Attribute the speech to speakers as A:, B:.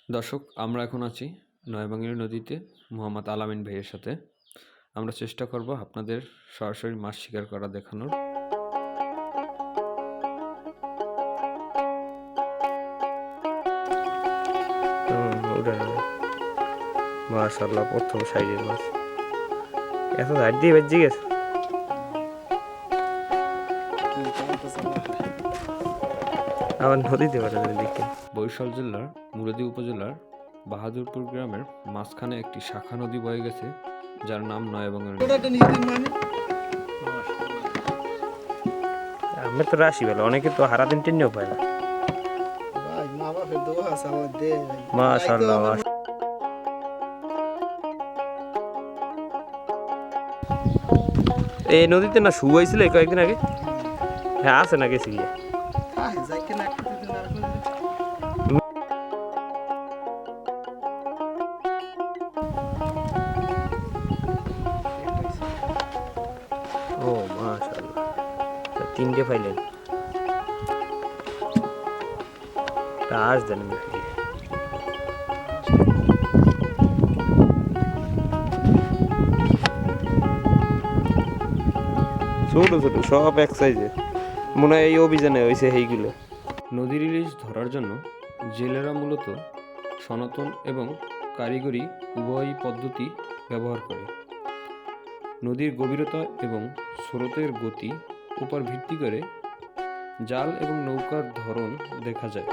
A: দর্শক, আমরা এখন আছি নয়াবাঙ্গিনী নদীতে মোহাম্মদ আলামিন ভাইয়ের সাথে। আমরা চেষ্টা করব আপনাদের সরাসরি মাছ শিকার করা দেখানোর।
B: মাশাআল্লাহ, প্রথম সাইজের মাছ এত ধার দিয়ে বেজে গেছে। আবার নদীতে পাঠালেন দেখে।
A: বরিশাল জেলার মুরাদী উপজেলার বাহাদুরপুর গ্রামের মাঝখানে একটি শাখা নদী বয়ে গেছে, যার নাম নয়াবাঙ্গিনী নদী।
B: আমি তো রাশি বেলা, অনেকে তো হারাদিন টেনেও পায় না। মাশাআল্লাহ, এই নদীতে না শু হয়েছিল কয়েকদিন আগে। হ্যাঁ, আছে না, গেছি গিয়ে। ও মাশাআল্লাহ, তিনটে পাইলেন। আজ দেন ছোট ছোট সব এক সাইজে, মনে হয় এই অভিযানে হয়েছে এইগুলো।
A: নদীর ইলিশ ধরার জন্য জেলেরা মূলত সনাতন এবং কারিগরি উভয় পদ্ধতি ব্যবহার করে। নদীর গভীরতা এবং স্রোতের গতি উপর ভিত্তি করে জাল এবং নৌকার ধরন দেখা যায়।